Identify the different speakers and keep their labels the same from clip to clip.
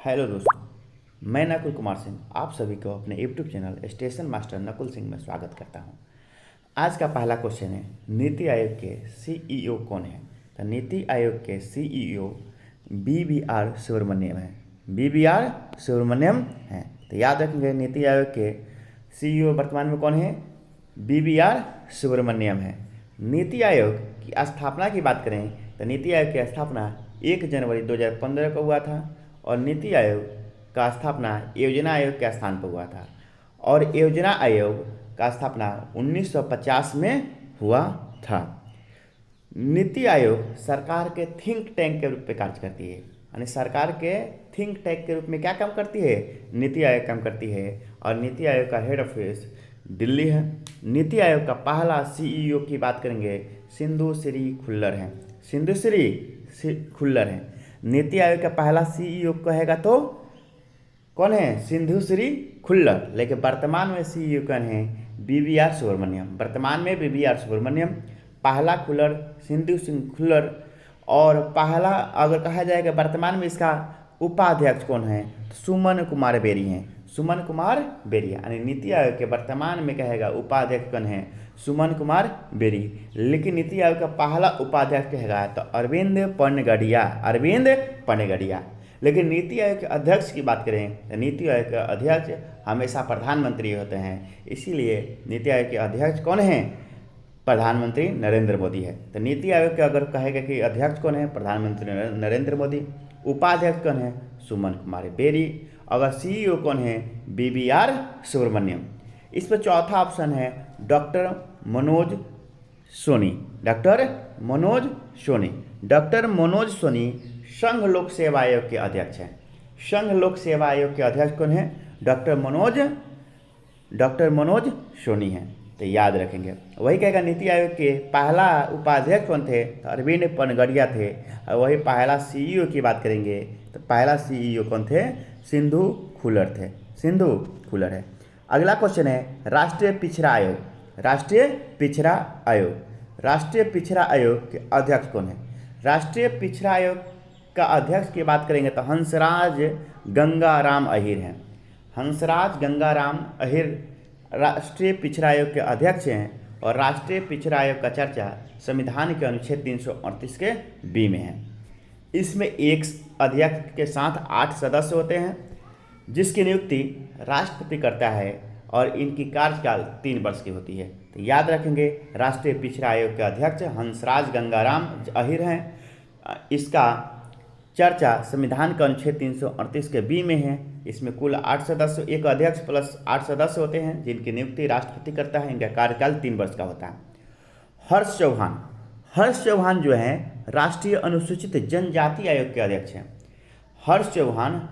Speaker 1: Hello दोस्तों, मैं नकुल कुमार सिंह आप सभी को अपने YouTube channel station master Nakul Singh में स्वागत करता हूं। आज का पहला क्वेश्चन है, नीति आयोग के सीईओ कौन है? तो नीति आयोग के सीईओ BVR सुब्रमण्यम है। BVR सुब्रमण्यम है। तो याद रखेंगे, नीति आयोग के सीईओ वर्तमान में कौन है? BVR सुब्रमण्यम है। नीति आयोग की स्थापना की बात करें तो नीति आयोग की स्थापना 1 जनवरी 2015 को हुआ था और नीति आयोग का स्थापना योजना आयोग के स्थान पर हुआ था और योजना आयोग का स्थापना 1950 में हुआ था। नीति आयोग सरकार के थिंक टैंक के रूप में कार्य करती है, यानी सरकार के थिंक टैंक के रूप में क्या काम करती है? नीति आयोग काम करती है और नीति आयोग का हेड ऑफिस दिल्ली है। नीति आयोग का पहला सीईओ की बात करेंगे, सिंधु श्री खुल्लर हैं। सिंधु श्री खुल्लर हैं। नीति आयोग का पहला सीईओ कहेगा तो कौन है? सिंधु श्री खुल्लर। लेकिन वर्तमान में सीईओ कौन है? BVR सुब्रमण्यम। वर्तमान में BVR सुब्रमण्यम, पहला खुल्लर सिंधु सिंह खुल्लर और पहला अगर कहा जाएगा वर्तमान में इसका उपाध्यक्ष कौन है? तो सुमन कुमार बेरी हैं। सुमन कुमार बेरी, यानी नीति आयोग के वर्तमान में कहेगा उपाध्यक्ष कौन है? सुमन कुमार बेरी। लेकिन नीति आयोग का पहला उपाध्यक्ष कहेगा तो अरविंद पनगड़िया। अरविंद पनगड़िया। लेकिन नीति आयोग के अध्यक्ष की बात करें तो नीति आयोग के अध्यक्ष हमेशा प्रधानमंत्री होते हैं, इसीलिए नीति आयोग के अध्यक्ष कौन हैं? प्रधानमंत्री नरेंद्र मोदी है। तो नीति आयोग के अगर कहेगा कि अध्यक्ष कौन है? प्रधानमंत्री नरेंद्र मोदी। उपाध्यक्ष कौन है? सुमन कुमार बेरी। अगर सीईओ कौन है? BVR सुब्रमण्यम। इस पर चौथा ऑप्शन है doctor Manoj Soni. Doctor Manoj Soni. Doctor Manoj Soni संघ लोक सेवा आयोग के अध्यक्ष हैं। संघ लोक सेवा आयोग के अध्यक्ष कौन है? डॉक्टर मनोज सोनी हैं। तो याद रखेंगे। वही कहेगा नीति आयोग के पहला उपाध्यक्ष कौन थे? तो अरविंद पनगड़िया थे। और वही पहला सीईओ की बात करेंगे तो पहला सीईओ कौन थे? सिंधु खुल्लर थे। सिंधु खुल्लर है। अगला क्वेश्चन है, राष्ट्रीय पिछड़ा आयोग। राष्ट्रीय पिछड़ा आयोग। राष्ट्रीय पिछड़ा आयोग के अध्यक्ष कौन है? राष्ट्रीय पिछड़ा आयोग का अध्यक्ष की बात करेंगे तो हंसराज गंगाराम अहीर हैं। हंसराज गंगाराम अहीर राष्ट्रीय पिछड़ा आयोग के अध्यक्ष हैं और राष्ट्रीय पिछड़ा आयोग का चर्चा संविधान के अनुच्छेद 338 के बी में है। इसमें एक अध्यक्ष के साथ 8 सदस्य होते हैं जिसकी नियुक्ति राष्ट्रपति करता है और इनकी कार्यकाल 3 वर्ष की होती है। तो याद रखेंगे, राष्ट्रीय पिछड़ा आयोग के अध्यक्ष हंसराज गंगाराम अहीर हैं। इसका चर्चा संविधान का अनुच्छेद 338 के बी में है। इसमें कुल 8 सदस्य, एक अध्यक्ष प्लस 8 सदस्य होते हैं जिनकी नियुक्ति राष्ट्रपति करता है। इनका कार्यकाल 3 वर्ष का होता है। हर्ष चौहान। हर्ष चौहान जो हैं राष्ट्रीय अनुसूचित जनजाति आयोग के अध्यक्ष हैं। हर्ष चौहान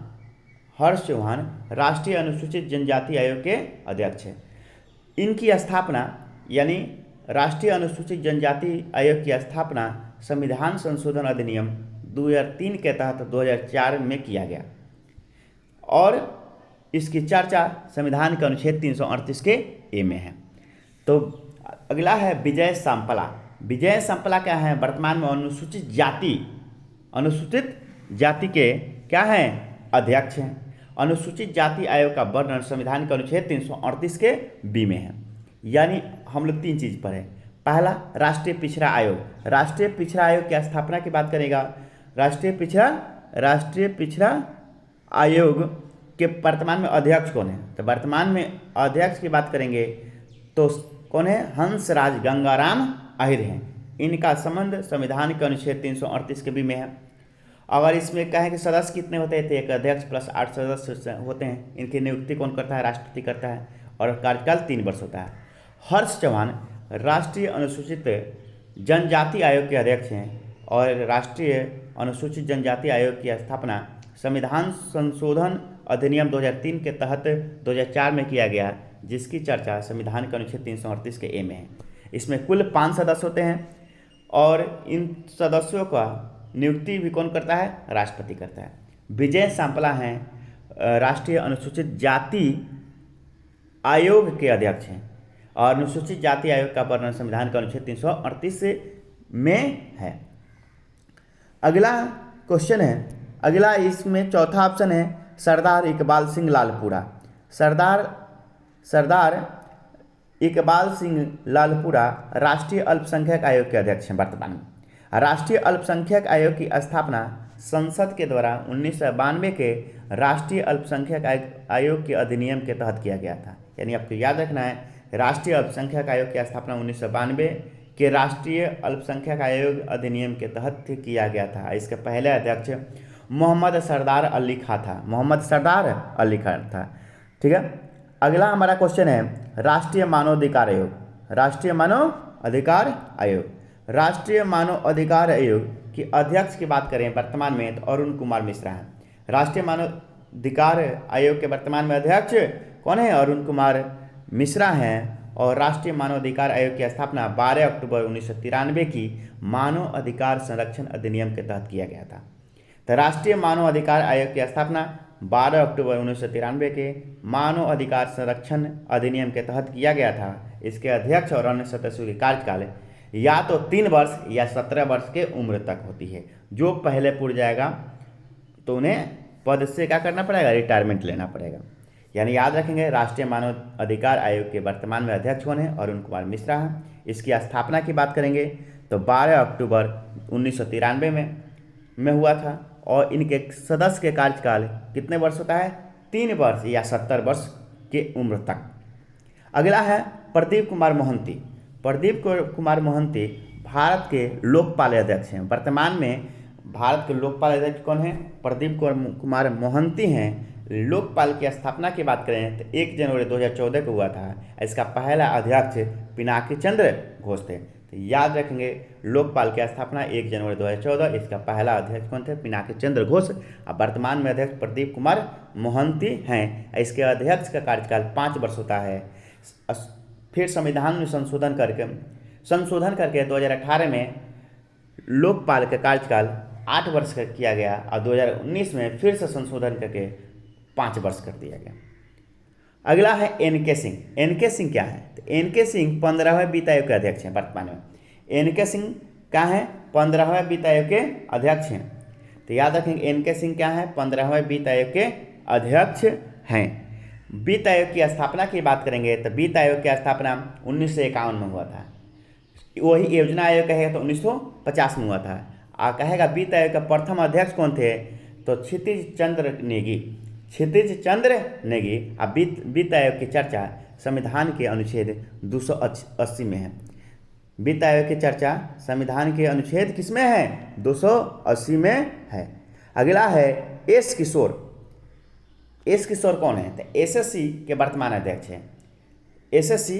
Speaker 1: राष्ट्रीय अनुसूचित जनजाति आयोग के अध्यक्ष हैं। इनकी स्थापना, यानी राष्ट्रीय अनुसूचित जनजाति आयोग की स्थापना संविधान संशोधन अधिनियम 2003 के तहत 2004 में किया गया और इसकी चर्चा संविधान के अनुच्छेद 338 के ए में है। तो अगला है विजय सांपला। विजय सांपला क्या है? वर्तमान में अनुसूचित जाति के क्या हैं? अध्यक्ष हैं। अनुसूचित जाति आयोग का वर्णन संविधान के अनुच्छेद 338 के बी में है। यानी हम लोग 3 चीज़ पर है। पहला, राष्ट्रीय पिछड़ा आयोग। राष्ट्रीय पिछड़ा आयोग की स्थापना की बात करेगा। राष्ट्रीय पिछड़ा आयोग के वर्तमान में अध्यक्ष कौन है? तो वर्तमान में अध्यक्ष की बात करेंगे तो कौन है? हंसराज गंगाराम अहीर हैं। इनका संबंध संविधान के अनुच्छेद 338 के बी में है। अगर इसमें कहें कि सदस्य कितने होते हैं तो एक अध्यक्ष प्लस 8 सदस्य होते हैं। इनकी नियुक्ति कौन करता है? राष्ट्रपति करता है और कार्यकाल 3 वर्ष होता है। हर्ष चौहान राष्ट्रीय अनुसूचित जनजाति आयोग के अध्यक्ष हैं और राष्ट्रीय अनुसूचित जनजाति आयोग की स्थापना संविधान संशोधन अधिनियम 2003 के तहत 2004 में किया गया, जिसकी चर्चा संविधान के अनुच्छेद 338 के ए में है। इसमें कुल 5 सदस्य होते हैं और इन सदस्यों का नियुक्ति भी कौन करता है? राष्ट्रपति करता है। विजय सांपला हैं राष्ट्रीय अनुसूचित जाति आयोग के अध्यक्ष हैं और अनुसूचित जाति आयोग का वर्णन संविधान का अनुच्छेद 338 में है। अगला क्वेश्चन है, अगला इसमें चौथा ऑप्शन है सरदार इकबाल सिंह लालपुरा। सरदार इकबाल सिंह लालपुरा राष्ट्रीय अल्पसंख्यक आयोग के अध्यक्ष हैं वर्तमान में। राष्ट्रीय अल्पसंख्यक आयोग की स्थापना संसद के द्वारा 1992 के राष्ट्रीय अल्पसंख्यक आयोग के अधिनियम के तहत किया गया था। यानी आपको याद रखना है, राष्ट्रीय अल्पसंख्यक आयोग की स्थापना 1992 के राष्ट्रीय अल्पसंख्यक आयोग अधिनियम के तहत किया गया था। इसके पहले अध्यक्ष मोहम्मद सरदार अली खां था, मोहम्मद सरदार अली खां था। ठीक है, अगला हमारा क्वेश्चन है राष्ट्रीय मानवाधिकार आयोग। राष्ट्रीय मानवाधिकार आयोग, राष्ट्रीय मानवाधिकार आयोग की अध्यक्ष की बात करें वर्तमान में तो अरुण कुमार मिश्रा है। राष्ट्रीय मानवाधिकार आयोग के वर्तमान में अध्यक्ष कौन है? अरुण कुमार मिश्रा हैं। और राष्ट्रीय मानवाधिकार आयोग की स्थापना 12 अक्टूबर 1993 की मानव अधिकार संरक्षण अधिनियम के तहत किया गया था। तो राष्ट्रीय मानव अधिकार आयोग की स्थापना 12 अक्टूबर 1993 के मानव अधिकार संरक्षण अधिनियम के तहत किया गया था। इसके अध्यक्ष और अन्य सदस्यों की कार्यकाल या तो 3 वर्ष या 17 वर्ष के उम्र तक होती है। जो पहले पूरा जाएगा तो उन्हें पद से क्या करना पड़ेगा? रिटायरमेंट लेना पड़ेगा। यानी याद रखेंगे, राष्ट्रीय मानव अधिकार आयोग के वर्तमान में अध्यक्ष कौन है? अरुण कुमार मिश्रा हैं। इसकी स्थापना की बात करेंगे तो 12 अक्टूबर 1993 में हुआ था। और इनके सदस्य के कार्यकाल कितने वर्ष होता है? 3 वर्ष या 70 वर्ष के उम्र तक। अगला है प्रदीप कुमार मोहंती। प्रदीप कुमार मोहंती भारत के लोकपाल अध्यक्ष हैं। वर्तमान में भारत के लोकपाल अध्यक्ष कौन है? प्रदीप कुमार मोहंती हैं। लोकपाल की स्थापना की बात करें तो 1 जनवरी 2014 को हुआ था। इसका पहला अध्यक्ष पिनाकी चंद्र घोष थे। तो याद रखेंगे, लोकपाल की स्थापना 1 जनवरी 2014, इसका पहला अध्यक्ष कौन थे? पिनाकी चंद्र घोष। अब वर्तमान में अध्यक्ष प्रदीप कुमार मोहंती हैं। इसके अध्यक्ष का कार्यकाल 5 वर्ष होता है। फिर संविधान में संशोधन करके 2018 में लोकपाल का कार्यकाल 8 वर्ष का किया गया और 2019 में फिर से संशोधन करके 5 वर्ष कर दिया गया। अगला है एन.के. सिंह। एन.के. सिंह क्या है? तो एन.के. सिंह 15वें वित्त आयोग के अध्यक्ष हैं वर्तमान में। एन.के. सिंह क्या है? 15वें वित्त आयोग के अध्यक्ष हैं। तो याद रखेंगे, एन.के. सिंह क्या है? 15वें वित्त आयोग के अध्यक्ष हैं। वित्त आयोग की स्थापना की बात करेंगे तो वित्त आयोग की स्थापना 1951 में हुआ था। वही योजना आयोग कहेगा तो 1950 में हुआ था। कहेगा वित्त आयोग का प्रथम अध्यक्ष कौन थे? तो क्षितिज चंद्र नेगी। अब वित्त आयोग की चर्चा संविधान के अनुच्छेद 280 में है। वित्त आयोग की चर्चा संविधान के अनुच्छेद किसमें है? 280 में है। अगला है एस किशोर। एस किशोर कौन है? तो एसएससी के वर्तमान अध्यक्ष हैं। एसएससी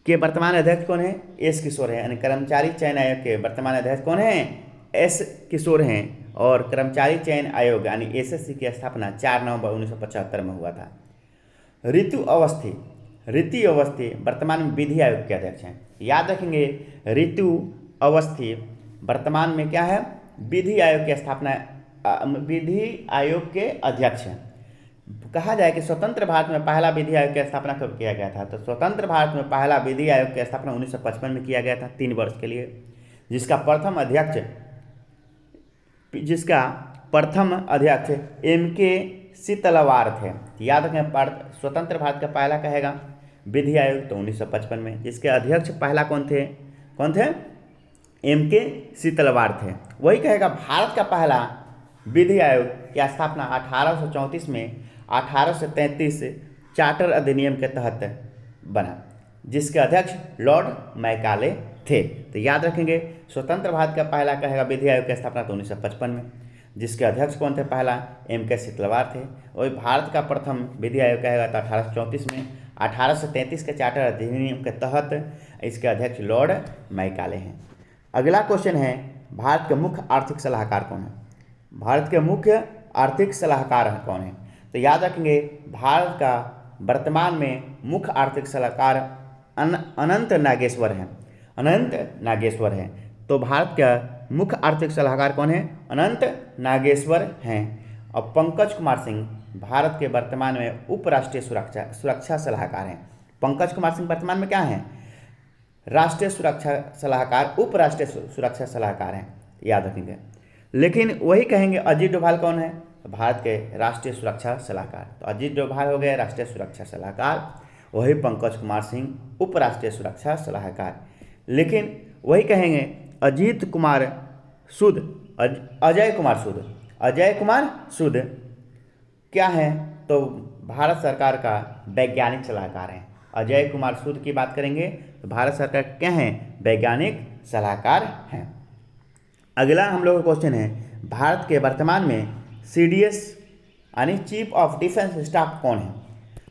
Speaker 1: के वर्तमान अध्यक्ष कौन है? एस किशोर है। यानी कर्मचारी चयन आयोग के वर्तमान अध्यक्ष कौन है? एस किशोर हैं। और कर्मचारी चयन आयोग यानी एसएससी की स्थापना 4 नवंबर 1975 में हुआ था। ऋतु अवस्थी वर्तमान में विधि आयोग के अध्यक्ष हैं। याद रखेंगे, ऋतु अवस्थी वर्तमान में क्या है? विधि आयोग की स्थापना, विधि आयोग के अध्यक्ष हैं। कहा जाए कि स्वतंत्र भारत में पहला विधि आयोग की स्थापना कब किया गया था? तो स्वतंत्र भारत में पहला विधि आयोग की स्थापना 1955 में किया गया था, 3 वर्ष के लिए, जिसका प्रथम अध्यक्ष एम.के. सीतलवार थे। याद रखें, स्वतंत्र भारत का पहला कहेगा विधि आयोग तो 1955 में, जिसके अध्यक्ष पहला कौन थे? एम.के. सीतलवार थे। वही कहेगा भारत का पहला विधि आयोग की स्थापना 1834 में 1833 चार्टर अधिनियम के तहत बना, जिसके अध्यक्ष लॉर्ड मैकाले थे। तो याद रखेंगे, स्वतंत्र भारत का पहला कहेगा विधि आयोग की स्थापना तो 1955 में, जिसके अध्यक्ष कौन थे? पहला एम.के. सीतलवार थे। वही भारत का प्रथम विधि आयोग कहेगा तो 1834 में 1833 के चार्टर अधिनियम के तहत इसके अध्यक्ष लॉर्ड मैकाले हैं। अगला क्वेश्चन है, भारत के मुख्य आर्थिक सलाहकार कौन है? भारत के मुख्य आर्थिक सलाहकार कौन है? तो याद रखेंगे, भारत का वर्तमान में मुख्य आर्थिक सलाहकार अनंत नागेश्वर हैं। तो भारत का मुख्य आर्थिक सलाहकार कौन है? अनंत नागेश्वर हैं। और पंकज कुमार सिंह भारत के वर्तमान में उपराष्ट्रीय सुरक्षा सलाहकार हैं। पंकज कुमार सिंह वर्तमान में क्या हैं? राष्ट्रीय सुरक्षा सलाहकार, उपराष्ट्रीय सुरक्षा सलाहकार हैं। याद रखेंगे। लेकिन वही कहेंगे अजीत डोभाल कौन है, भारत के राष्ट्रीय सुरक्षा सलाहकार। तो अजीत डोभाल हो गए राष्ट्रीय सुरक्षा सलाहकार, वही पंकज कुमार सिंह उप राष्ट्रीय सुरक्षा सलाहकार। लेकिन वही कहेंगे अजीत कुमार सूद, अजय कुमार सूद, अजय कुमार सूद क्या है, तो भारत सरकार का वैज्ञानिक सलाहकार हैं। अजय कुमार सूद की बात करेंगे तो भारत सरकार क्या हैं, वैज्ञानिक सलाहकार हैं। अगला हम लोग का क्वेश्चन है भारत के वर्तमान में CDS यानी चीफ ऑफ डिफेंस स्टाफ कौन है।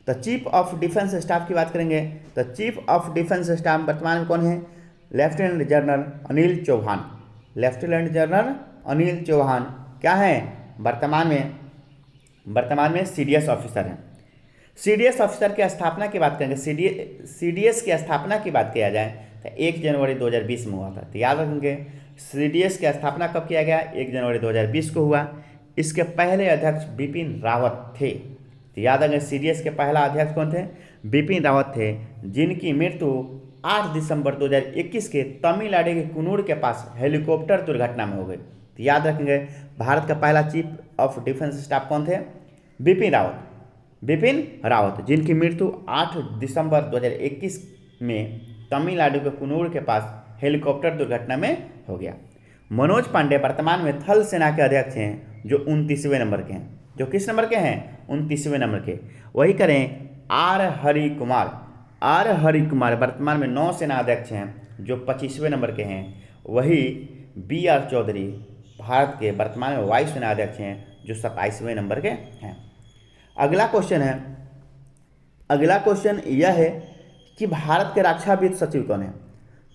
Speaker 1: तो चीफ ऑफ डिफेंस स्टाफ की बात करेंगे तो चीफ ऑफ डिफेंस स्टाफ वर्तमान में कौन है, lieutenant general Anil Chauhan. Lieutenant general Anil Chauhan क्या है, वर्तमान में CDS ऑफिसर हैं। CDS ऑफिसर की स्थापना की बात करेंगे, CDS की स्थापना की बात किया जाए तो 1 जनवरी 2020 में हुआ था। तो याद रखेंगे CDS की स्थापना कब किया गया, 1 जनवरी 2020 को हुआ। इसके पहले अध्यक्ष बिपिन रावत थे। तो याद रखेंगे CDS के पहला अध्यक्ष कौन थे, बिपिन रावत थे, जिनकी मृत्यु 8 दिसंबर 2021 के तमिलनाडु के कुन्नूर के पास हेलीकॉप्टर दुर्घटना में हो गई। तो याद रखेंगे भारत का पहला चीफ ऑफ डिफेंस स्टाफ कौन थे, बिपिन रावत, जिनकी मृत्यु 8 दिसंबर 2021 में तमिलनाडु के कुन्नूर के पास हेलीकॉप्टर दुर्घटना में हो गया। मनोज पांडे वर्तमान में थल सेना के अध्यक्ष हैं, जो 29वें नंबर के हैं। जो किस नंबर के हैं, 29वें नंबर के। वही करें आर हरि कुमार वर्तमान में नौसेना अध्यक्ष हैं, जो 25वें नंबर के हैं। वही BR चौधरी भारत के वर्तमान में वायुसेना अध्यक्ष हैं, जो 27वें नंबर के हैं। अगला क्वेश्चन यह है कि भारत के रक्षावित्त सचिव कौन है।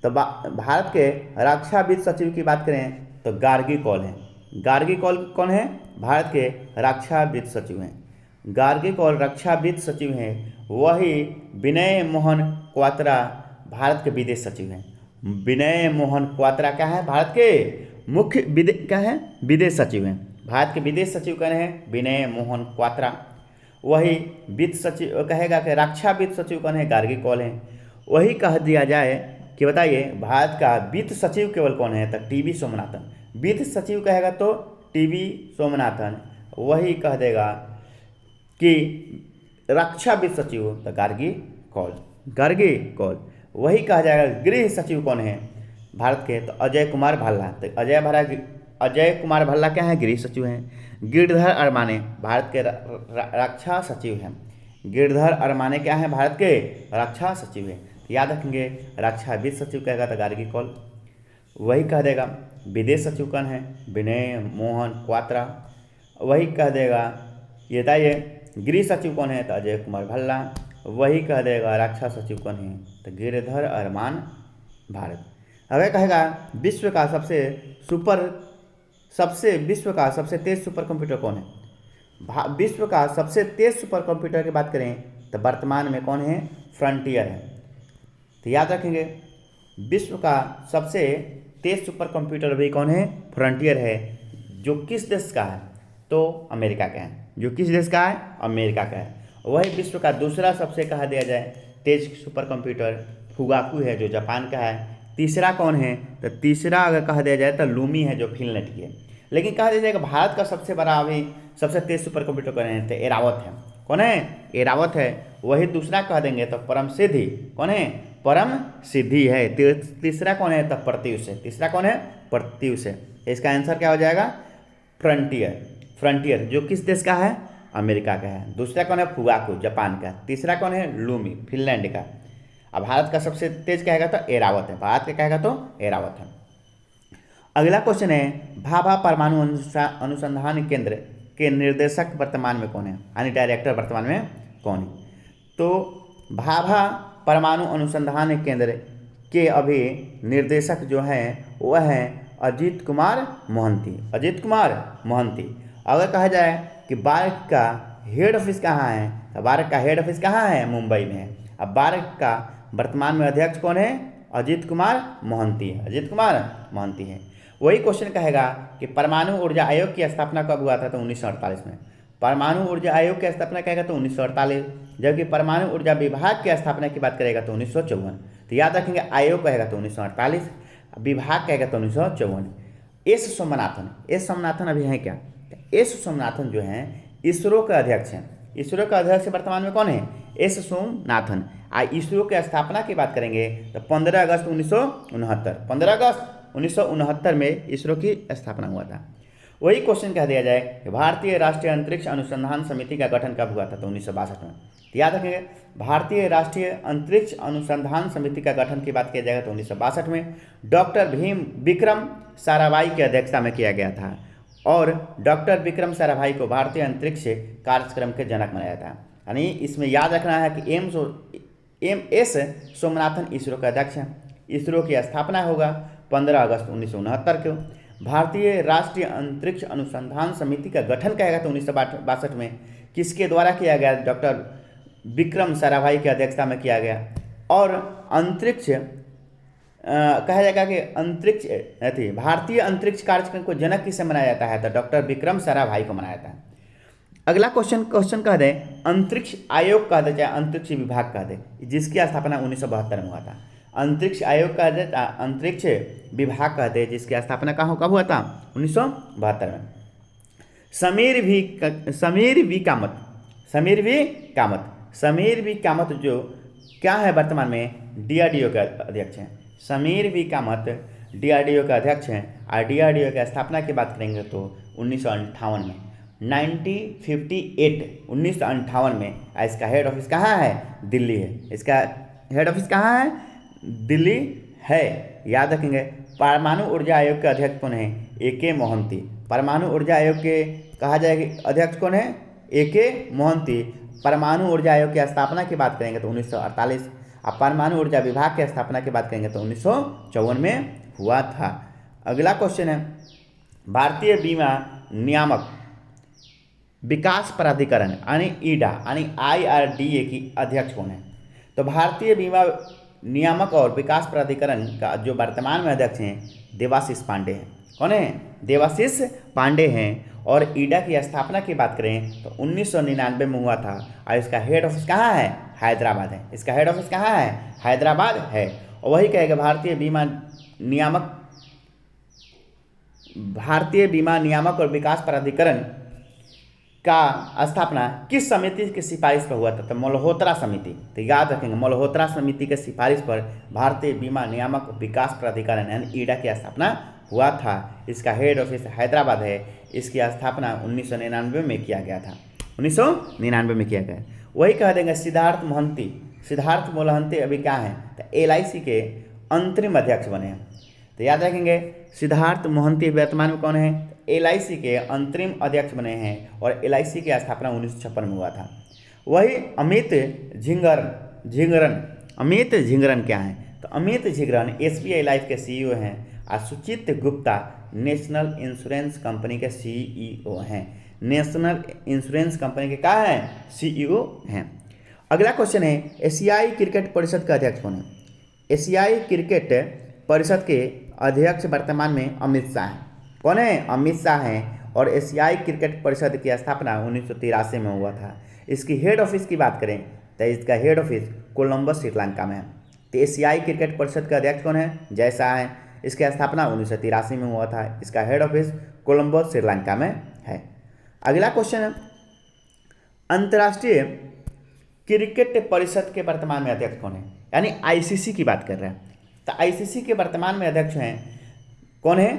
Speaker 1: तो भारत के रक्षावित्त सचिव की बात करें तो गार्गी कौल हैं। गार्गी कौल कौन है, भारत के रक्षावित्त सचिव हैं। गार्गी कौल रक्षावित्त सचिव हैं। वही विनय मोहन क्वात्रा भारत के विदेश सचिव हैं। विनय मोहन क्वात्रा क्या है, भारत के मुख्य विदेश सचिव हैं। भारत के विदेश सचिव कौन है, विनय मोहन क्वात्रा। वही वित्त सचिव कहेगा कि रक्षा वित्त सचिव कौन है, गार्गी कौल हैं। वही कह दिया जाए कि बताइए भारत का वित्त सचिव केवल कौन है, तो TB सोमनाथन। वित्त सचिव कहेगा तो TB सोमनाथन। वही कह देगा कि रक्षा वित्त सचिव तो गार्गी कौल। वही कहा जाएगा गृह सचिव कौन है भारत के, तो अजय कुमार भल्ला। तो अजय कुमार भल्ला क्या है, गृह सचिव हैं। गिरधर अरमाने भारत के रक्षा सचिव हैं। गिरधर अरमाने क्या है, भारत के रक्षा सचिव हैं। याद रखेंगे रक्षा वित्त सचिव कहेगा तो गार्गी कौल। वही कह देगा विदेश सचिव कौन है, विनय मोहन क्वात्रा। वही कह देगा ये बताइए गृह सचिव कौन है, तो अजय कुमार भल्ला। वही कह देगा रक्षा सचिव कौन है, तो गिरधर अरमान भारत। अगर कहेगा विश्व का सबसे तेज सुपर कंप्यूटर कौन है, विश्व का सबसे तेज सुपर कंप्यूटर की बात करें तो वर्तमान में कौन है, फ्रंटियर है। तो याद रखेंगे विश्व का सबसे तेज सुपर कंप्यूटर भी कौन है, फ्रंटियर है। जो किस देश का है, तो अमेरिका का है। जो किस देश का है, अमेरिका का है। वही विश्व का दूसरा सबसे कहा दिया जाए तेज सुपर कंप्यूटर फुगाकू है, जो जापान का है। तीसरा कौन है, तो तीसरा अगर कहा दिया जाए तो लूमी है, जो फिनलैंड की है। लेकिन कहा दिया जाएगा भारत का सबसे बड़ा अभी सबसे तेज सुपर कंप्यूटर कौन है, तो एरावत है। कौन है, एरावत है। वही दूसरा कह देंगे तो परम सिद्धि। कौन है, परम सिद्धि है। तीसरा कौन है, तो प्रत्यूष है। तीसरा कौन है, प्रत्यूष है। इसका आंसर क्या हो जाएगा, फ्रंटियर जो किस देश का है, अमेरिका का है। दूसरा कौन है, फुगाकू जापान का। तीसरा कौन है, लूमी फिनलैंड का। अब भारत का सबसे तेज कहेगा तो एरावत है। भारत का कहेगा तो एरावत है। अगला क्वेश्चन है भाभा परमाणु अनुसंधान केंद्र के निर्देशक वर्तमान में कौन है, यानी डायरेक्टर वर्तमान में कौन है। तो भाभा परमाणु अनुसंधान केंद्र के अभी निर्देशक जो हैं वह हैं अजीत कुमार मोहंती। अगर कहा जाए कि बार्क का हेड ऑफिस कहाँ है, तो बार्क का हेड ऑफिस कहाँ है, मुंबई में है। अब बार्क का वर्तमान में अध्यक्ष कौन है, अजीत कुमार मोहंती है। वही क्वेश्चन कहेगा कि परमाणु ऊर्जा आयोग की स्थापना कब हुआ था, तो 1948 में। परमाणु ऊर्जा आयोग की स्थापना कहेगा तो 1948, जबकि परमाणु ऊर्जा विभाग की स्थापना की बात करेगा तो 1954। तो याद रखेंगे आयोग कहेगा तो 1948, विभाग कहेगा तो 1954। एस सोमनाथन। एस सोमनाथन अभी हैं क्या? एस सोमनाथन जो हैं इसरो के अध्यक्ष हैं। इसरो का अध्यक्ष वर्तमान में कौन है? एस सोमनाथन। इसरो की स्थापना की बात करेंगे तो 15 अगस्त 1969, 15 अगस्त 1969 में इसरो की स्थापना हुआ था। वही क्वेश्चन कह दिया जाए कि भारतीय राष्ट्रीय अंतरिक्ष अनुसंधान समिति का गठन कब हुआ था? तो 1962 में। तो याद रखेंगे, भारतीय राष्ट्रीय अंतरिक्ष अनुसंधान समिति का गठन की बात किया जाएगा तो 1962 में डॉक्टर भीम विक्रम साराभाई की अध्यक्षता में किया गया था। और डॉक्टर विक्रम साराभाई को भारतीय अंतरिक्ष कार्यक्रम के जनक बनाया था। यानी इसमें याद रखना है कि एम एस सोमनाथन इसरो के अध्यक्ष हैं। इसरो की स्थापना होगा 15 अगस्त 1969 को। भारतीय राष्ट्रीय अंतरिक्ष अनुसंधान समिति का गठन कहेगा तो 1962 में किसके द्वारा किया गया? डॉक्टर विक्रम साराभाई की अध्यक्षता में किया गया। और अंतरिक्ष कहा जाएगा कि अंतरिक्ष थी भारतीय अंतरिक्ष कार्यक्रम को जनक किसे मनाया जाता है? तो डॉक्टर विक्रम साराभाई को मनाया जाता है। अगला क्वेश्चन कह दें अंतरिक्ष आयोग कह दे चाहे अंतरिक्ष विभाग कह दे, जिसकी स्थापना 1972 में हुआ था। अंतरिक्ष आयोग कह दे, अंतरिक्ष विभाग कह दे, जिसकी स्थापना कब हुआ था? 1972 में। समीर वी कामत जो क्या है वर्तमान में? डीआरडीओ के अध्यक्ष हैं। समीर वी कामत डीआरडीओ के अध्यक्ष हैं। और डीआरडीओ की स्थापना की बात करेंगे तो 1958 में, 1958 में। इसका हेड ऑफिस कहाँ है? दिल्ली है। इसका हेड ऑफिस कहाँ है? दिल्ली है। याद रखेंगे। परमाणु ऊर्जा आयोग के अध्यक्ष कौन है? ए.के. मोहंती। परमाणु ऊर्जा आयोग के कहा जाएगा अध्यक्ष कौन है? ए.के. मोहंती। परमाणु ऊर्जा आयोग की स्थापना की बात करेंगे तो 1948। अब परमाणु ऊर्जा विभाग की स्थापना की बात करेंगे तो 1954 में हुआ था। अगला क्वेश्चन है भारतीय बीमा नियामक विकास प्राधिकरण यानी ईडा यानी IRDA की अध्यक्ष कौन है? तो भारतीय बीमा नियामक और विकास प्राधिकरण का जो वर्तमान में अध्यक्ष हैं देवाशीष पांडे हैं। कौन है? देवाशीष पांडे हैं। और ईडा की स्थापना की बात करें तो 1999 में हुआ था। और इसका हेड ऑफिस कहाँ है? हैदराबाद है। इसका हेड ऑफिस कहाँ है? हैदराबाद है। और वही कहेगा भारतीय बीमा नियामक और विकास प्राधिकरण का स्थापना किस समिति की सिफारिश पर हुआ था? तो मल्होत्रा समिति। तो याद रखेंगे मल्होत्रा समिति के सिफारिश पर भारतीय बीमा नियामक विकास प्राधिकरण यानी ईडा की स्थापना हुआ था। इसका हेड ऑफिस हैदराबाद है। इसकी स्थापना 1999 में किया गया था। 1999 में किया गया। वही कह देंगे सिद्धार्थ मोहंती अभी क्या है? तो LIC के अंतरिम अध्यक्ष बने हैं। तो याद रखेंगे सिद्धार्थ मोहंती वर्तमान में कौन है? LIC के अंतरिम अध्यक्ष बने हैं। और LIC की स्थापना 1956 में हुआ था। वही अमित झिंगरन क्या है? तो अमित झिंगरन SBI लाइफ के CEO हैं। और सुचित गुप्ता नेशनल इंश्योरेंस कंपनी के CEO हैं। नेशनल इंश्योरेंस कंपनी के क्या हैं? CEO हैं। अगला क्वेश्चन है एशियाई क्रिकेट परिषद का अध्यक्ष कौन है? एशियाई क्रिकेट परिषद के अध्यक्ष वर्तमान में अमित शाह हैं। कौन है? अमित शाह हैं। और एशियाई क्रिकेट परिषद की स्थापना 1983 में हुआ था। इसकी हेड ऑफिस की बात करें तो इसका हेड ऑफिस कोलंबस श्रीलंका में है। तो एशियाई क्रिकेट परिषद का अध्यक्ष कौन है? जय शाह हैं। इसकी स्थापना 1983 में हुआ था। इसका हेड ऑफिस कोलंबस श्रीलंका में है। अगला क्वेश्चन है अंतर्राष्ट्रीय क्रिकेट परिषद के वर्तमान में अध्यक्ष कौन है? यानी ICC की बात कर रहे हैं। तो ICC के वर्तमान में अध्यक्ष हैं कौन है?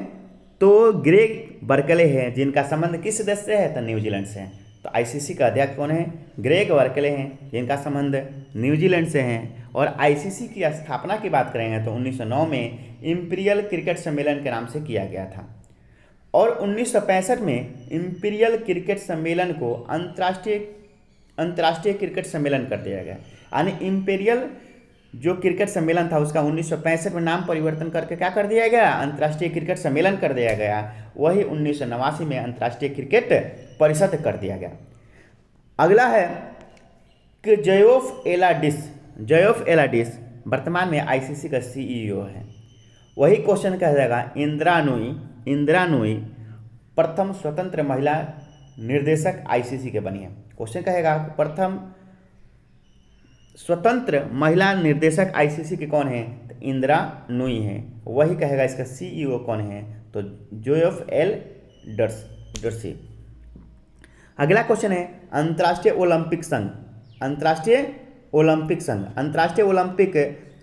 Speaker 1: तो ग्रेग बर्कले हैं, जिनका संबंध किस देश से है? तो न्यूजीलैंड से है। तो ICC का अध्यक्ष कौन है? ग्रेग बर्कले हैं, जिनका संबंध न्यूजीलैंड से हैं। और ICC की स्थापना की बात करेंगे तो 1909 में इंपीरियल क्रिकेट सम्मेलन के नाम से किया गया था। और 1965 में इंपीरियल क्रिकेट सम्मेलन को अंतर्राष्ट्रीय क्रिकेट सम्मेलन कर दिया गया। यानी इंपीरियल जो क्रिकेट सम्मेलन था उसका 1965 में नाम परिवर्तन करके क्या कर दिया गया? अंतर्राष्ट्रीय क्रिकेट सम्मेलन कर दिया गया। वही 1989 में अंतर्राष्ट्रीय क्रिकेट परिषद कर दिया गया। अगला है कि जयोफ एलाडिस वर्तमान में ICC का CEO है। वही क्वेश्चन कह जाएगा इंदिरा नूई प्रथम स्वतंत्र महिला निर्देशक ICC के बनी है। क्वेश्चन कहेगा प्रथम स्वतंत्र महिला निर्देशक ICC के कौन है? तो इंदिरा नूई है। वही कहेगा इसका CEO कौन है? तो जोसेफ एल डर्सी। अगला क्वेश्चन है अंतर्राष्ट्रीय ओलंपिक संघ। अंतर्राष्ट्रीय ओलंपिक संघ, अंतर्राष्ट्रीय ओलंपिक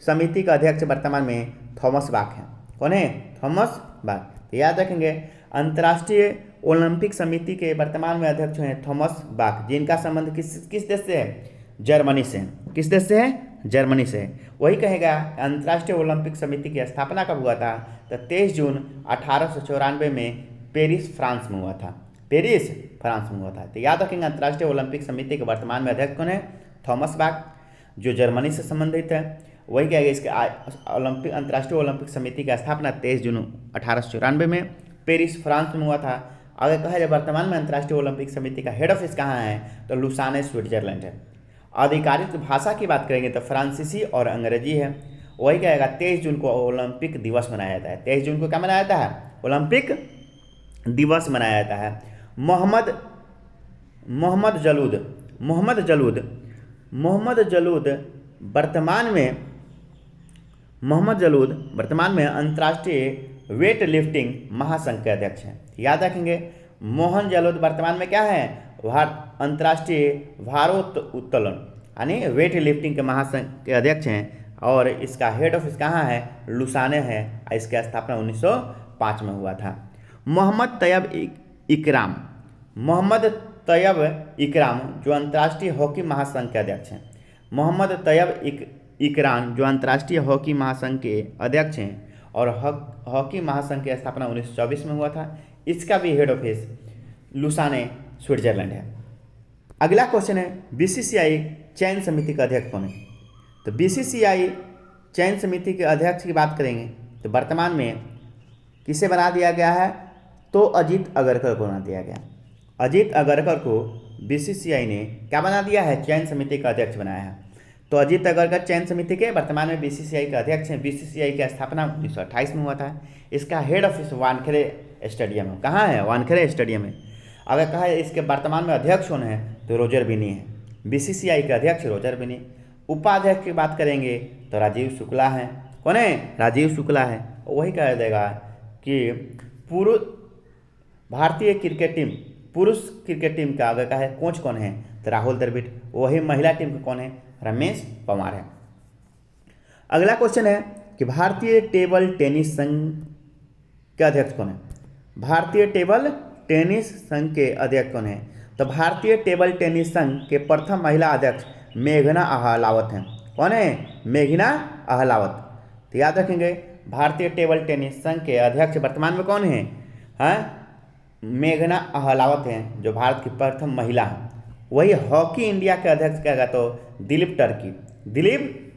Speaker 1: समिति का अध्यक्ष वर्तमान में थॉमस बाक हैं। कौन है? Thomas Bach. तो याद रखेंगे अंतर्राष्ट्रीय ओलंपिक समिति के वर्तमान में अध्यक्ष हैं थॉमस बाक, जिनका संबंध किस देश से है? जर्मनी से। किस देश से है? जर्मनी से। वही कहेगा अंतर्राष्ट्रीय ओलंपिक समिति की स्थापना कब हुआ था? तो 23 जून 1894 में पेरिस फ्रांस में हुआ था। पेरिस फ्रांस में हुआ था। तो याद रखेंगे अंतर्राष्ट्रीय ओलंपिक समिति के वर्तमान में अध्यक्ष कौन है? थॉमस बाक, जो जर्मनी से संबंधित है। वही कहेगा इसके अंतर्राष्ट्रीय ओलंपिक समिति की स्थापना 23 जून 1894 में पेरिस फ्रांस में हुआ था। अगर कहा जाए वर्तमान में अंतर्राष्ट्रीय ओलंपिक समिति का हेड ऑफिस कहाँ है? तो लुसाने स्विट्जरलैंड है। आधिकारिक भाषा की बात करेंगे तो फ्रांसीसी और अंग्रेजी है। वही कहेगा 23 जून को ओलंपिक दिवस मनाया जाता है। 23 जून को क्या मनाया जाता है? ओलंपिक दिवस मनाया जाता है। मोहम्मद जलूद वर्तमान में अंतर्राष्ट्रीय वेट लिफ्टिंग महासंघ के अध्यक्ष हैं। याद रखेंगे मोहन जलूद वर्तमान में क्या है? अंतर्राष्ट्रीय भारोत्तोलन यानी वेट लिफ्टिंग के महासंघ के अध्यक्ष हैं और इसका हेड ऑफिस कहाँ है? लुसाने है। इसकी स्थापना 1905 में हुआ था। मोहम्मद तैयब इकराम जो अंतर्राष्ट्रीय हॉकी महासंघ के अध्यक्ष हैं। मोहम्मद तैयब इकराम जो अंतर्राष्ट्रीय हॉकी महासंघ के अध्यक्ष हैं और हॉकी महासंघ की स्थापना 1924 में हुआ था। इसका भी हेड ऑफिस लुसाने स्विट्जरलैंड है। अगला क्वेश्चन है बीसीसीआई चयन समिति का अध्यक्ष कौन है? तो बीसीसीआई चयन समिति के अध्यक्ष की बात करेंगे तो वर्तमान में किसे बना दिया गया है? तो अजीत अगरकर को बना दिया गया। अजीत अगरकर को बीसीसीआई ने क्या बना दिया है? चयन समिति का अध्यक्ष बनाया है। तो अजीत अगरकर चयन समिति के वर्तमान में बीसीसीआई के अध्यक्ष हैं। बीसीसीआई की स्थापना 1928 में हुआ था। इसका हेड ऑफिस वानखेड़े स्टेडियम है। कहाँ है? वानखेड़े स्टेडियम है। अगर कहा है इसके वर्तमान में अध्यक्ष कौन है? तो रोजर बिनी है। बीसीसीआई के अध्यक्ष रोजर बिनी। उपाध्यक्ष की बात करेंगे तो राजीव शुक्ला है। कौन है? राजीव शुक्ला है। वही कह देगा कि भारतीय पुरुष क्रिकेट टीम का अगर कहा है कोच कौन है? तो राहुल द्रविड़। वही महिला टीम का कौन है? रमेश पवार है। अगला क्वेश्चन है कि भारतीय टेबल टेनिस संघ के अध्यक्ष कौन है? भारतीय टेबल टेनिस संघ के अध्यक्ष कौन है? तो भारतीय टेबल टेनिस संघ के प्रथम महिला अध्यक्ष मेघना अहलावत हैं। कौन है? मेघना अहलावत। तो याद रखेंगे भारतीय टेबल टेनिस संघ के अध्यक्ष वर्तमान में कौन है? मेघना अहलावत हैं, जो भारत की प्रथम महिला हैं। वही हॉकी इंडिया के अध्यक्ष कहेगा तो दिलीप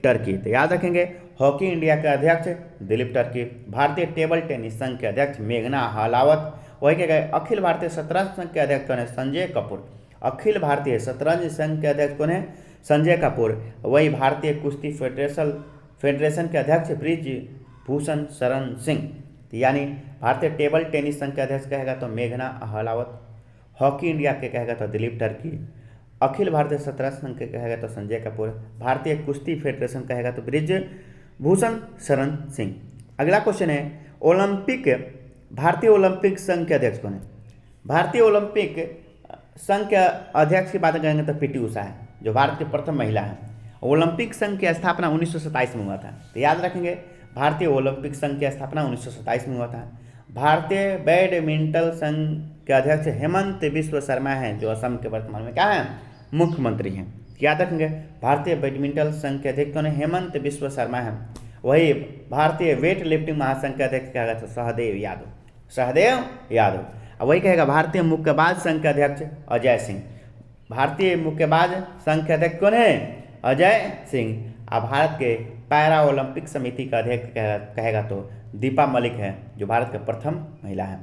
Speaker 1: टर्की। तो याद रखेंगे हॉकी इंडिया के अध्यक्ष दिलीप टर्की। भारतीय टेबल टेनिस संघ के अध्यक्ष मेघना अहलावत। वही कहेगा अखिल भारतीय शतरंज संघ के अध्यक्ष कौन है? संजय कपूर। अखिल भारतीय शतरंज संघ के अध्यक्ष कौन है? संजय कपूर। वही भारतीय कुश्ती फेडरेशन के अध्यक्ष ब्रिजभूषण शरण सिंह। यानी भारतीय टेबल टेनिस संघ के अध्यक्ष कहेगा तो मेघना अहलावत। हॉकी इंडिया के कहेगा तो दिलीप टर्की। अखिल भारतीय शतरंज संघ के कहेगा तो संजय कपूर। भारतीय कुश्ती फेडरेशन कहेगा तो ब्रिजभूषण शरण सिंह। अगला क्वेश्चन है भारतीय ओलंपिक संघ के अध्यक्ष कौन है? भारतीय ओलंपिक संघ के अध्यक्ष की बात करेंगे तो पीटी उषा है, जो भारत की प्रथम महिला है। ओलंपिक संघ की स्थापना 1927 में हुआ था। तो याद रखेंगे भारतीय ओलंपिक संघ की स्थापना 1927 में हुआ था। भारतीय बैडमिंटन संघ के अध्यक्ष हेमंत बिस्व शर्मा हैं, जो असम के वर्तमान में क्या हैं? मुख्यमंत्री हैं। याद रखेंगे भारतीय बैडमिंटन संघ के अध्यक्ष कौन है? हेमंत बिस्व शर्मा हैं। वही भारतीय वेट लिफ्टिंग महासंघ के अध्यक्ष क्या कहते हैं? सहदेव यादव। वही कहेगा भारतीय मुक्केबाज संघ के अध्यक्ष अजय सिंह। भारतीय मुक्केबाज संघ के अध्यक्ष कौन है? अजय सिंह। अब भारत के पैरा ओलंपिक समिति का अध्यक्ष कहेगा तो दीपा मलिक है, जो भारत के प्रथम महिला है।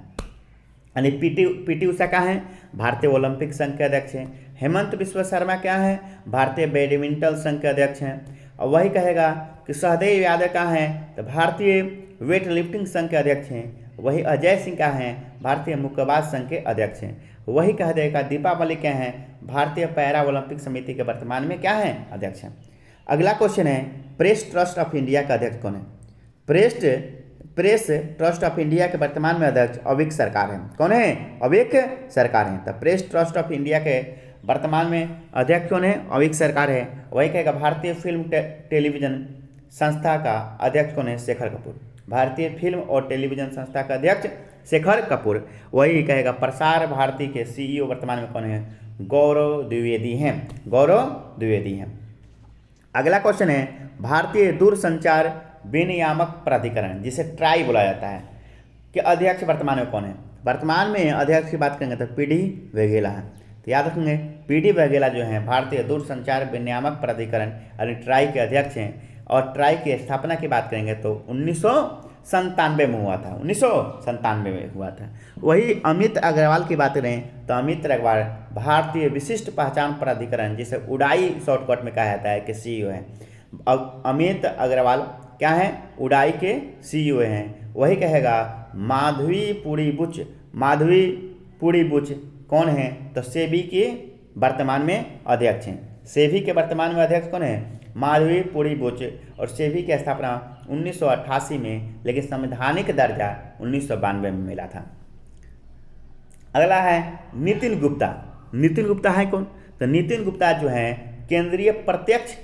Speaker 1: यानी पीटी उषा क्या है? भारतीय ओलंपिक संघ के अध्यक्ष हैं। हेमंत बिस्व शर्मा क्या है? भारतीय बैडमिंटन संघ के अध्यक्ष हैं। और वही कहेगा कि सहदेव यादव क्या हैं? तो भारतीय वेट लिफ्टिंग संघ के अध्यक्ष हैं। वही अजय सिंह क्या हैं? भारतीय मुक्केबाज संघ के अध्यक्ष हैं। वही कह देगा दीपा मलिक क्या हैं? भारतीय पैरा ओलंपिक समिति के वर्तमान में क्या हैं? अध्यक्ष हैं। अगला क्वेश्चन है प्रेस ट्रस्ट ऑफ इंडिया का अध्यक्ष कौन है? Press press trust of India के वर्तमान में अध्यक्ष अविक सरकार हैं। कौन है? अविक सरकार हैं। तो प्रेस ट्रस्ट ऑफ इंडिया के वर्तमान में अध्यक्ष कौन है? अविक सरकार है। वही कहेगा भारतीय फिल्म टेलीविजन संस्था का अध्यक्ष कौन है? शेखर कपूर। भारतीय फिल्म और टेलीविजन संस्था का अध्यक्ष शेखर कपूर। वही कहेगा प्रसार भारती के सीईओ वर्तमान में कौन है? गौरव द्विवेदी हैं। गौरव द्विवेदी हैं। अगला क्वेश्चन है भारतीय दूरसंचार विनियामक प्राधिकरण जिसे ट्राई बोला जाता है कि अध्यक्ष वर्तमान में कौन है? वर्तमान में अध्यक्ष की बात करेंगे तो पीडी वाघेला है। तो याद रखेंगे पीडी वाघेला जो है भारतीय दूरसंचार विनियामक प्राधिकरण यानी ट्राई के अध्यक्ष हैं। और ट्राई की स्थापना की बात करेंगे तो 1997 में हुआ था। 1997 में हुआ था। वही अमित अग्रवाल की बात करें तो अमित अग्रवाल भारतीय विशिष्ट पहचान प्राधिकरण जिसे उड़ाई शॉर्टकट में कहा जाता है कि सीईओ है। अब अमित अग्रवाल क्या है? उड़ाई के सीईओ हैं। वही कहेगा माधवी पुरी बुच कौन है? तो सेबी के वर्तमान में अध्यक्ष हैं। सेबी के वर्तमान में अध्यक्ष कौन है? माधवी पुरी बुच। और सेबी की स्थापना 1988 में, लेकिन संवैधानिक दर्जा 1992 में मिला था। अगला है नितिन गुप्ता। नितिन गुप्ता है कौन? तो नितिन गुप्ता जो है केंद्रीय प्रत्यक्ष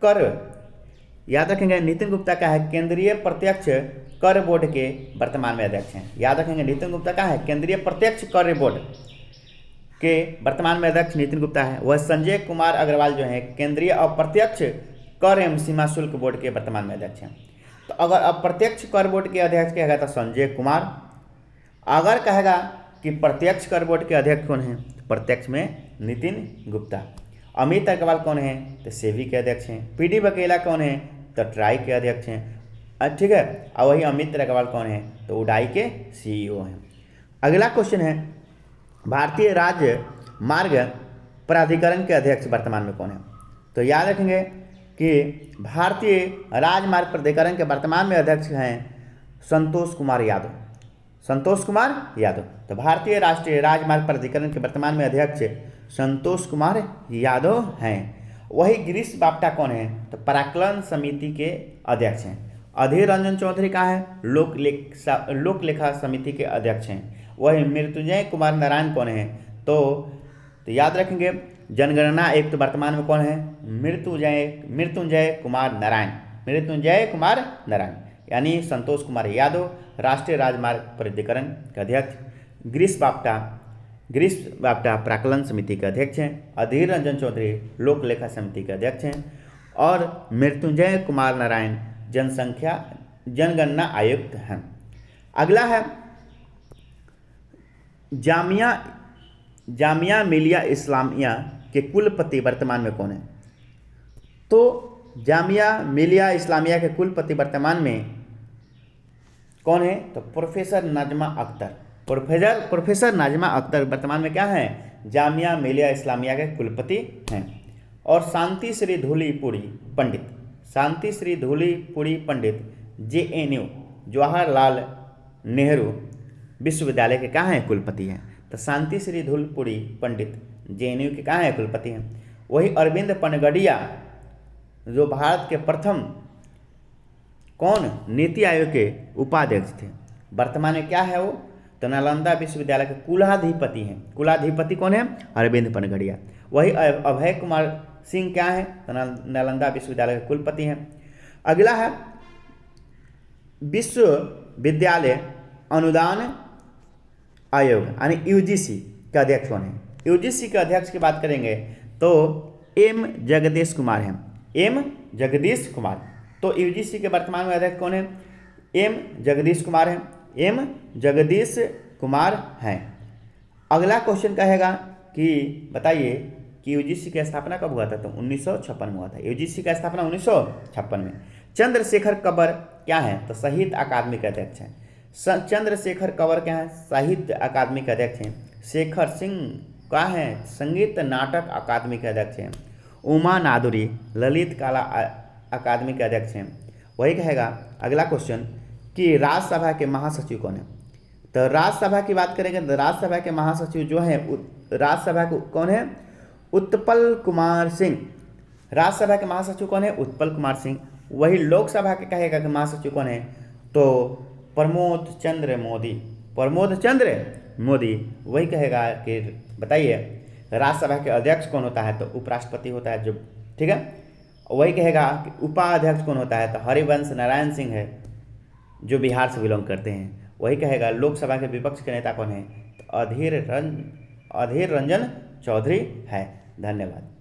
Speaker 1: कर, याद रखेंगे नितिन गुप्ता का है केंद्रीय प्रत्यक्ष कर बोर्ड के वर्तमान में अध्यक्ष हैं। याद रखेंगे नितिन गुप्ता का है केंद्रीय प्रत्यक्ष कर बोर्ड के वर्तमान में अध्यक्ष नितिन गुप्ता है। वह संजय कुमार अग्रवाल जो है केंद्रीय अप्रत्यक्ष कर एवं सीमा शुल्क बोर्ड के वर्तमान में अध्यक्ष हैं। तो अगर अप्रत्यक्ष कर बोर्ड के अध्यक्ष कहेगा तो संजय कुमार। अगर कहेगा कि प्रत्यक्ष कर बोर्ड के अध्यक्ष कौन है? तो प्रत्यक्ष में नितिन गुप्ता। अमित अग्रवाल कौन है? तो सेबी के अध्यक्ष हैं। पीडी वाघेला कौन है? तो ट्राई के अध्यक्ष हैं। ठीक है। और वही अमित अग्रवाल कौन है? तो उड़ाई के सीईओ हैं। अगला क्वेश्चन है भारतीय राजमार्ग प्राधिकरण के अध्यक्ष वर्तमान में कौन है? तो याद रखेंगे कि भारतीय राजमार्ग प्राधिकरण के वर्तमान में अध्यक्ष हैं संतोष कुमार यादव। संतोष कुमार यादव। तो भारतीय राष्ट्रीय राजमार्ग प्राधिकरण के वर्तमान में अध्यक्ष संतोष कुमार यादव हैं। वही गिरीश बापटा कौन है? तो प्राक्कलन समिति के अध्यक्ष हैं। अधीर रंजन चौधरी का है लोक लेखा समिति के अध्यक्ष हैं। वही मृत्युंजय कुमार नारायण कौन है? तो याद रखेंगे जनगणना आयुक्त वर्तमान में कौन है? मृत्युंजय कुमार नारायण यानी संतोष कुमार यादव राष्ट्रीय राजमार्ग प्राधिकरण के अध्यक्ष। गिरीश बापटा प्राक्कलन समिति के अध्यक्ष हैं। अधीर रंजन चौधरी लोक लेखा समिति के अध्यक्ष हैं। और मृत्युंजय कुमार नारायण जनगणना आयुक्त हैं। अगला है जामिया मिलिया इस्लामिया के कुलपति वर्तमान में कौन है? तो जामिया मिलिया इस्लामिया के कुलपति वर्तमान में कौन है? तो प्रोफेसर नाजमा अख्तर वर्तमान में क्या है? जामिया मिलिया इस्लामिया के कुलपति हैं। और शांति श्री धूलीपुरी पंडित JNU जवाहरलाल नेहरू विश्वविद्यालय के कहाँ हैं? कुलपति हैं। तो शांति श्री धूलीपुरी पंडित JNU के कहाँ हैं? कुलपति हैं। वही अरविंद पनगड़िया जो भारत के प्रथम कौन नीति आयोग के उपाध्यक्ष थे, वर्तमान में क्या है वो? तो नालंदा विश्वविद्यालय के कुलाधिपति हैं। कुलाधिपति कौन है? अरविंद पनगड़िया। वही अभय कुमार सिंह क्या है? तो नालंदा विश्वविद्यालय के कुलपति हैं। अगला है विश्वविद्यालय अनुदान आयोग यानी UGC के अध्यक्ष कौन है? UGC के अध्यक्ष की बात करेंगे तो M जगदीश कुमार हैं। तो UGC के वर्तमान में अध्यक्ष कौन है? M जगदीश कुमार हैं। अगला क्वेश्चन कहेगा कि बताइए कि UGC की स्थापना कब हुआ था? तो 1956 में हुआ था। UGC का स्थापना 1956 में। चंद्रशेखर कबर क्या है? तो साहित्य अकादमी के अध्यक्ष हैं। चंद्रशेखर कबर क्या है? साहित्य अकादमी के अध्यक्ष हैं। शेखर सिंह क्या है? संगीत नाटक अकादमी के अध्यक्ष हैं। उमा नादुरी ललित कला अकादमी के अध्यक्ष हैं। वही कहेगा अगला क्वेश्चन कि राज्यसभा के महासचिव कौन है? तो राज्यसभा की बात करेंगे तो राज्यसभा के महासचिव जो हैं राज्यसभा को कौन है? उत्पल कुमार सिंह। राज्यसभा के महासचिव कौन है? उत्पल कुमार सिंह। वही लोकसभा के कहेगा कि महासचिव कौन है? तो प्रमोद चंद्र मोदी, प्रमोद चंद्र मोदी वही कहेगा कि बताइए राज्यसभा के अध्यक्ष कौन होता है, तो उपराष्ट्रपति होता है जो, ठीक है। वही कहेगा कि उपाध्यक्ष कौन होता है, तो हरिवंश नारायण सिंह है जो बिहार से बिलोंग करते हैं। वही कहेगा लोकसभा के विपक्ष के नेता कौन है, तो अधीर रंजन चौधरी है। धन्यवाद।